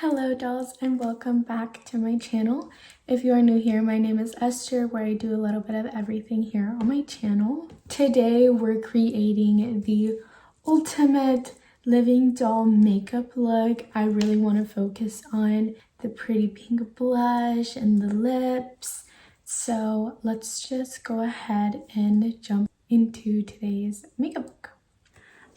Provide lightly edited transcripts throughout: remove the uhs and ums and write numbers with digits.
Hello dolls and welcome back to my channel. If you are new here, my name is Esther, where I do a little bit of everything here on my channel. Today we're creating the ultimate living doll makeup look. I really want to focus on the pretty pink blush and the lips. So let's just go ahead and jump into today's makeup look.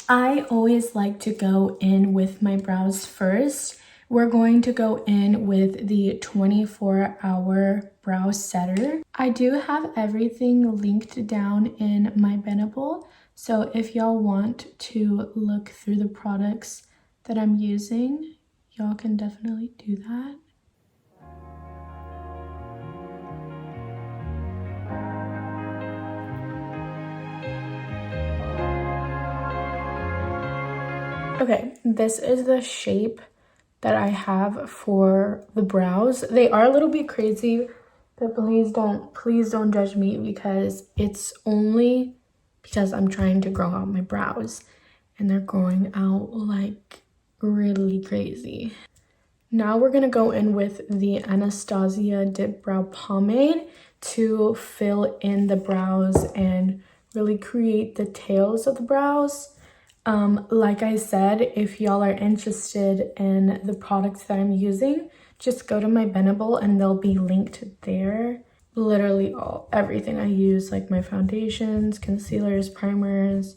I always like to go in with my brows first. We're going to go in with the 24-hour brow setter. I do have everything linked down in my Benable, so if y'all want to look through the products that I'm using, y'all can definitely do that. Okay, this is the shape that I have for the brows. They are a little bit crazy, but please don't judge me, because it's only because I'm trying to grow out my brows and they're growing out like really crazy. Now we're gonna go in with the Anastasia Dip Brow Pomade to fill in the brows and really create the tails of the brows. Like I said, if y'all are interested in the products that I'm using, just go to my Benable and they'll be linked there. Literally everything I use, like my foundations, concealers, primers,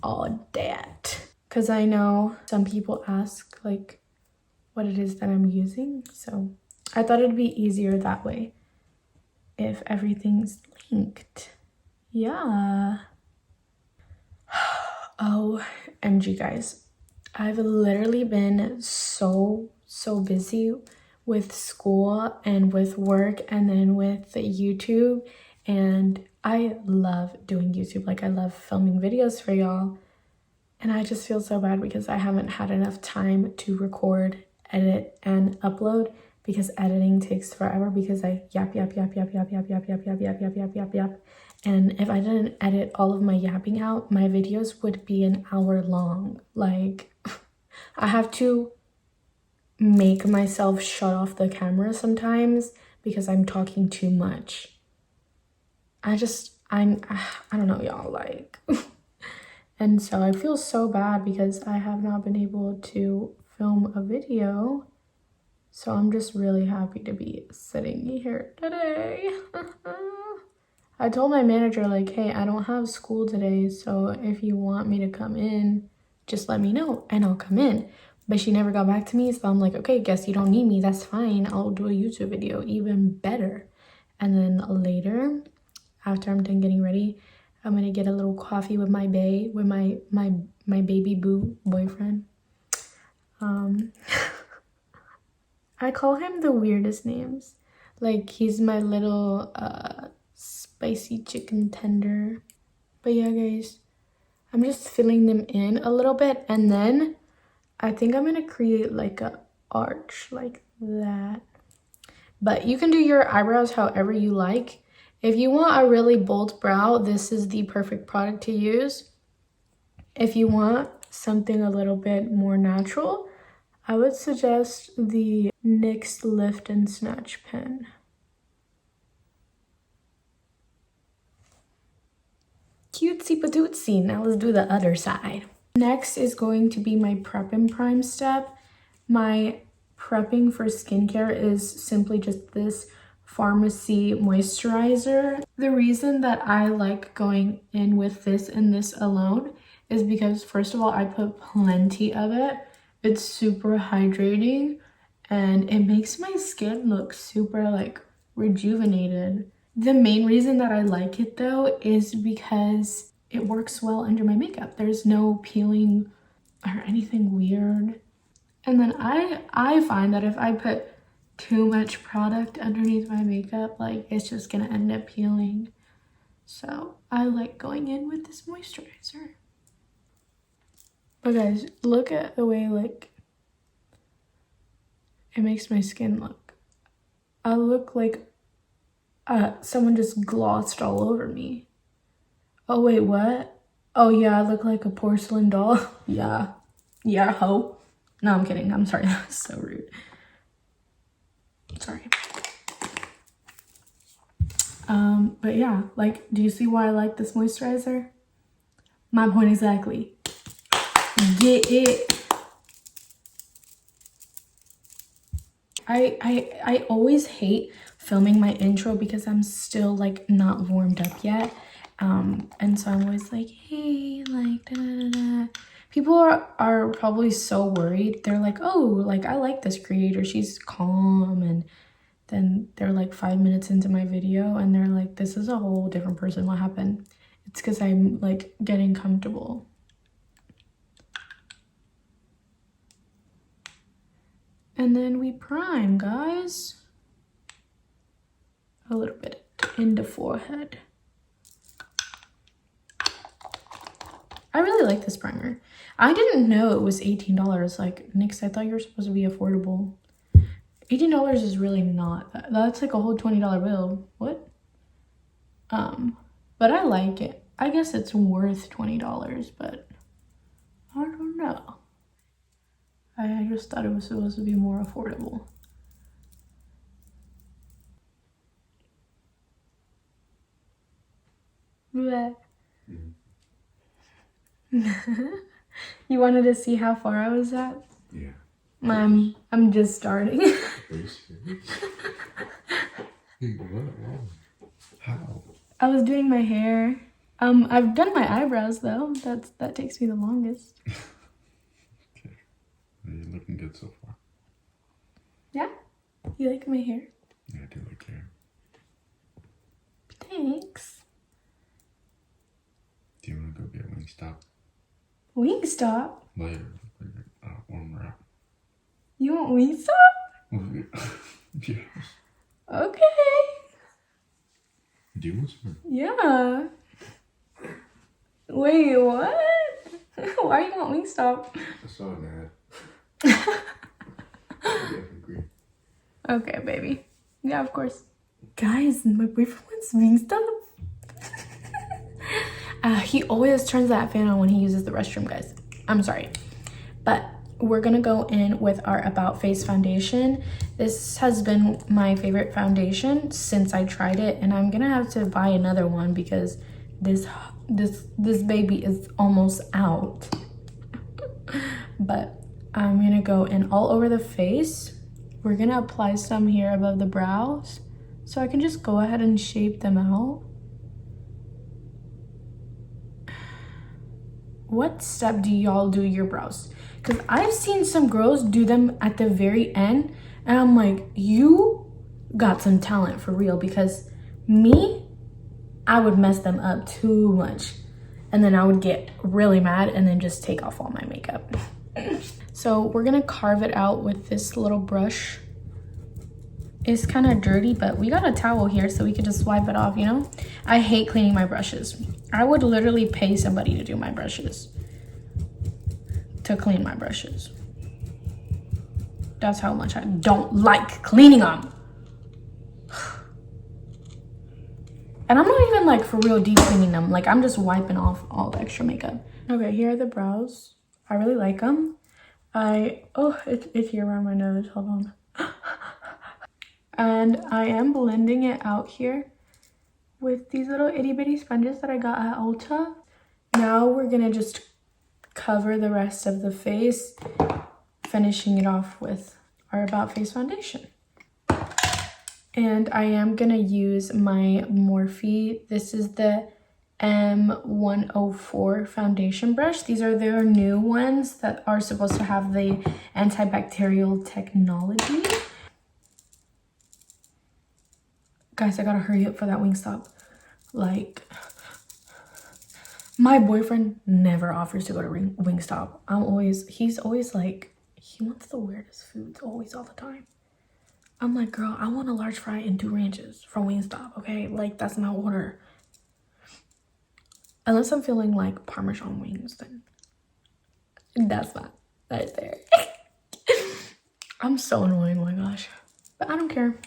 all that. Because I know some people ask like what it is that I'm using, so I thought it'd be easier that way if everything's linked. Yeah. OMG guys, I've literally been so busy with school and with work and then with YouTube, and I love doing YouTube. Like, I love filming videos for y'all, and I just feel so bad because I haven't had enough time to record, edit, and upload, because editing takes forever because I yap. And if I didn't edit all of my yapping out, my videos would be an hour long. Like, I have to make myself shut off the camera sometimes because I'm talking too much. I don't know, y'all, like. And so I feel so bad because I have not been able to film a video. So I'm just really happy to be sitting here today. I told my manager, like, hey, I don't have school today, so if you want me to come in, just let me know and I'll come in. But she never got back to me, so I'm like, okay, guess you don't need me. That's fine. I'll do a YouTube video, even better. And then later, after I'm done getting ready, I'm gonna get a little coffee with my bae, with my baby boo boyfriend. I call him the weirdest names. Like, he's my little spicy chicken tender. But yeah guys, I'm just filling them in a little bit, and then I think I'm gonna create like a arch like that. But you can do your eyebrows however you like. If you want a really bold brow, this is the perfect product to use. If you want something a little bit more natural, I would suggest the NYX Lift and Snatch pen. Cutesy patootsy. Now let's do the other side. Next is going to be my prep and prime step. My prepping for skincare is simply just this Pharmacy moisturizer. The reason that I like going in with this and this alone is because, first of all, I put plenty of it. It's super hydrating and it makes my skin look super like rejuvenated. The main reason that I like it though is because it works well under my makeup. There's no peeling or anything weird. And then I find that if I put too much product underneath my makeup, like, it's just gonna end up peeling. So I like going in with this moisturizer. But guys, look at the way like it makes my skin look. I look like someone just glossed all over me. Oh wait, what? Oh yeah, I look like a porcelain doll. Yeah, ho. No, I'm kidding. I'm sorry, that was so rude. Sorry. But yeah, like, do you see why I like this moisturizer? My point exactly. Get it. I always hate filming my intro because I'm still like not warmed up yet. And so I'm always like, hey, like da da da da. People are probably so worried. They're like, oh, like I like this creator. She's calm. And then they're like 5 minutes into my video and they're like, this is a whole different person. What happened? It's because I'm like getting comfortable. And then we prime, guys. A little bit in the forehead. I really like this primer. I didn't know it was $18. Like, Nyx, I thought you were supposed to be affordable. $18 is really not. That's like a whole $20 bill. What? But I like it. I guess it's worth $20, but I don't know. I just thought it was supposed to be more affordable. Bleh. You wanted to see how far I was at? Yeah. I'm just starting. Are you serious? What? How? I was doing my hair. I've done my eyebrows though. That takes me the longest. Okay. You're looking good so far. Yeah? You like my hair? Yeah, I do like hair. Thanks. Do you want to go get Wingstop? Wingstop? Later. One wrap. You want Wingstop? Yeah. Okay. Do you want some? Yeah. Wait, what? Why you want Wingstop? I saw an ad. Yeah, agree. Okay, baby. Yeah, of course. Guys, my boyfriend wants Wingstop. He always turns that fan on when he uses the restroom, guys. I'm sorry. But we're gonna go in with our About Face foundation. This has been my favorite foundation since I tried it, and I'm gonna have to buy another one because this baby is almost out. But I'm gonna go in all over the face. We're gonna apply some here above the brows so I can just go ahead and shape them out. What step do y'all do your brows? Because I've seen some girls do them at the very end and I'm like, you got some talent for real, because me, I would mess them up too much and then I would get really mad and then just take off all my makeup. So we're gonna carve it out with this little brush. It's kind of dirty, but we got a towel here so we could just wipe it off, you know? I hate cleaning my brushes. I would literally pay somebody to do my brushes. To clean my brushes. That's how much I don't like cleaning them. And I'm not even like for real deep cleaning them. Like I'm just wiping off all the extra makeup. Okay, here are the brows. I really like them. It's itchy around my nose, hold on. And I am blending it out here with these little itty bitty sponges that I got at Ulta. Now we're gonna just cover the rest of the face, finishing it off with our About Face foundation. And I am gonna use my Morphe. This is the M104 foundation brush. These are their new ones that are supposed to have the antibacterial technology. Guys, I gotta hurry up for that Wingstop. Like, my boyfriend never offers to go to Wingstop. He's always like, he wants the weirdest foods, always, all the time. I'm like, girl, I want a large fry and 2 ranches from Wingstop, okay? Like, that's my order. Unless I'm feeling like Parmesan wings, then that's not right there. I'm so annoying, oh my gosh. But I don't care.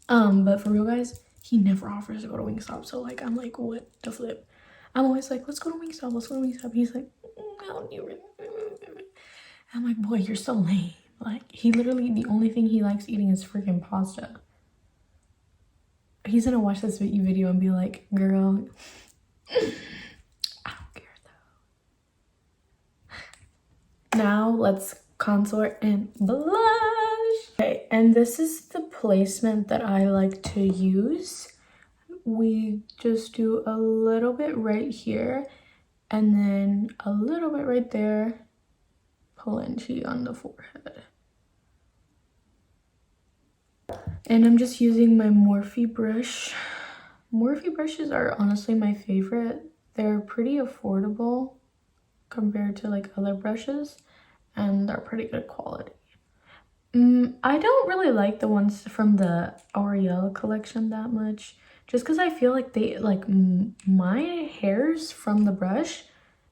But for real, guys, he never offers to go to Wingstop. So like, I'm like, what the flip? I'm always like, let's go to Wingstop, let's go to Wingstop. He's like, I don't even. I'm like, boy, you're so lame. Like, he literally, the only thing he likes eating is freaking pasta. He's gonna watch this video and be like, girl, I don't care though. Now let's contour and blush. Okay, and this is the placement that I like to use. We just do a little bit right here and then a little bit right there. Plenty on the forehead. And I'm just using my Morphe brush. Morphe brushes are honestly my favorite. They're pretty affordable compared to like other brushes, and they're pretty good quality. I don't really like the ones from the L'Oreal collection that much, just because I feel like they, like, my hairs from the brush,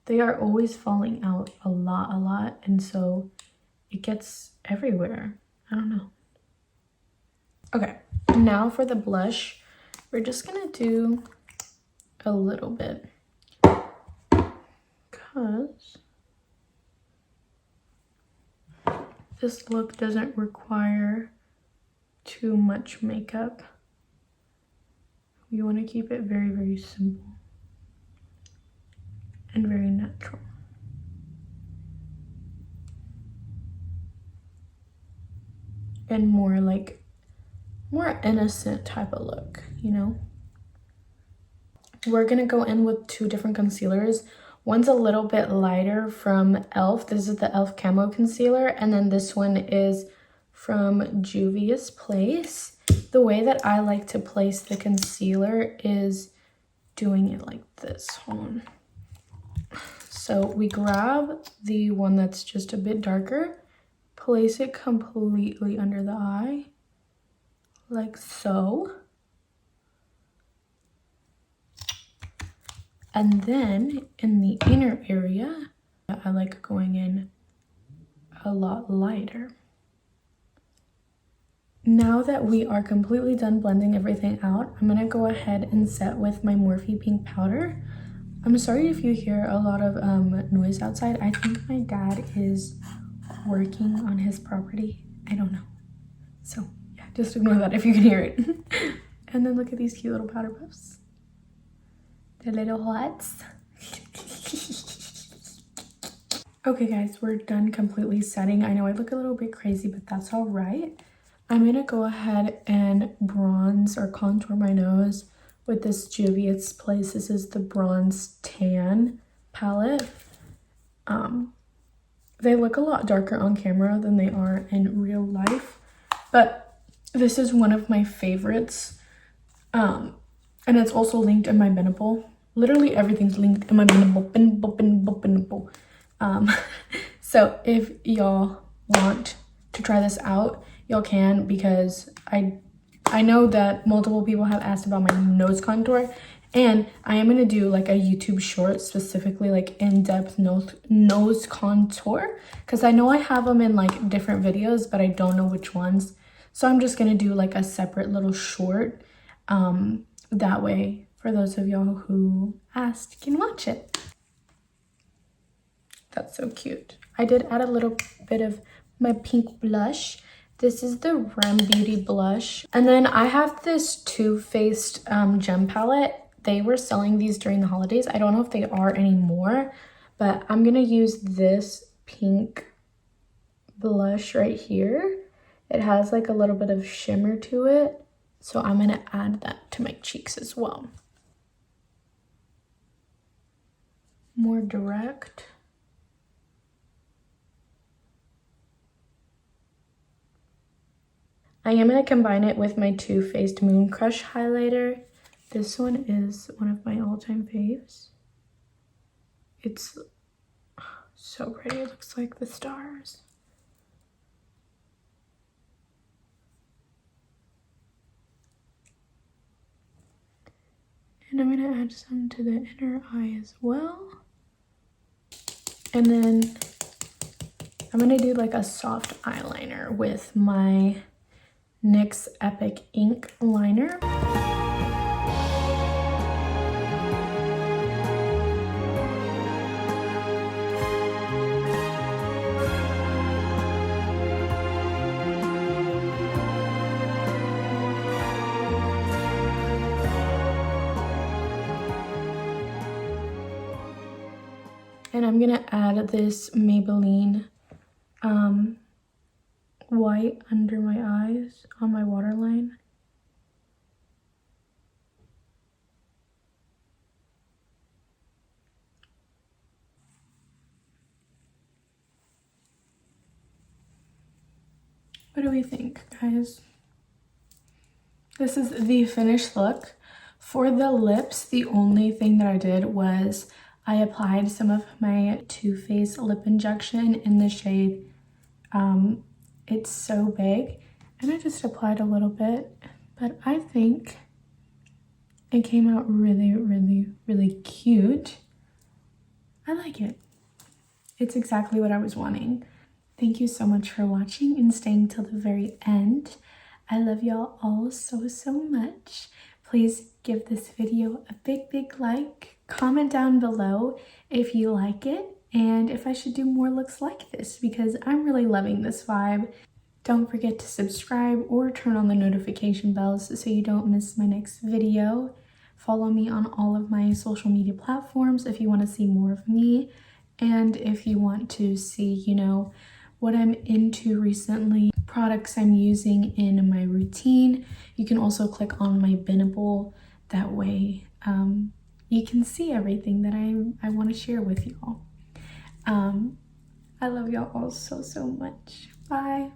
they are always falling out a lot, and so it gets everywhere. I don't know. Okay, now for the blush, we're just gonna do a little bit, because this look doesn't require too much makeup. You want to keep it very, very simple and very natural. And more innocent type of look, you know? We're gonna go in with two different concealers. One's a little bit lighter from e.l.f. This is the e.l.f. Camo Concealer, and then this one is from Juvia's Place. The way that I like to place the concealer is doing it like this. Hold on. So we grab the one that's just a bit darker, place it completely under the eye, like so. And then in the inner area, I like going in a lot lighter. Now that we are completely done blending everything out, I'm gonna go ahead and set with my Morphe Pink Powder. I'm sorry if you hear a lot of noise outside. I think my dad is working on his property. I don't know. So yeah, just ignore that if you can hear it. And then look at these cute little powder puffs. The little hots. Okay guys, we're done completely setting. I know I look a little bit crazy, but that's all right. I'm gonna go ahead and bronze or contour my nose with this Juvia's Place. This is the Bronze Tan palette. They look a lot darker on camera than they are in real life, but this is one of my favorites. And it's also linked in my Benable. Literally everything's linked in my Benable. So if y'all want to try this out, y'all can, because I know that multiple people have asked about my nose contour, and I am gonna do like a YouTube short specifically like in-depth nose contour, because I know I have them in like different videos, but I don't know which ones. So I'm just gonna do like a separate little short. That way, for those of y'all who asked, can watch it. That's so cute. I did add a little bit of my pink blush. This is the Rem Beauty blush. And then I have this Too Faced gem palette. They were selling these during the holidays. I don't know if they are anymore, but I'm gonna use this pink blush right here. It has like a little bit of shimmer to it. So I'm gonna add that to my cheeks as well. More direct. I am gonna combine it with my Too Faced Moon Crush highlighter. This one is one of my all-time faves. It's so pretty, it looks like the stars. And I'm gonna add some to the inner eye as well. And then I'm gonna do like a soft eyeliner with my NYX Epic Ink liner. then I'm gonna add this Maybelline white under my eyes on my waterline. What do we think, guys? This is the finished look. For the lips, the only thing that I did was I applied some of my Too Faced lip injection in the shade It's So Big, and I just applied a little bit, but I think it came out really, really, really cute. I like it. It's exactly what I was wanting. Thank you so much for watching and staying till the very end. I love y'all all so, so much. Please give this video a big, big like. Comment down below if you like it and if I should do more looks like this, because I'm really loving this vibe. Don't forget to subscribe or turn on the notification bells so you don't miss my next video. Follow me on all of my social media platforms if you want to see more of me, and if you want to see, you know, what I'm into recently, products I'm using in my routine. You can also click on my Binnable. That way you can see everything that I want to share with y'all. I love y'all all so, so much. Bye.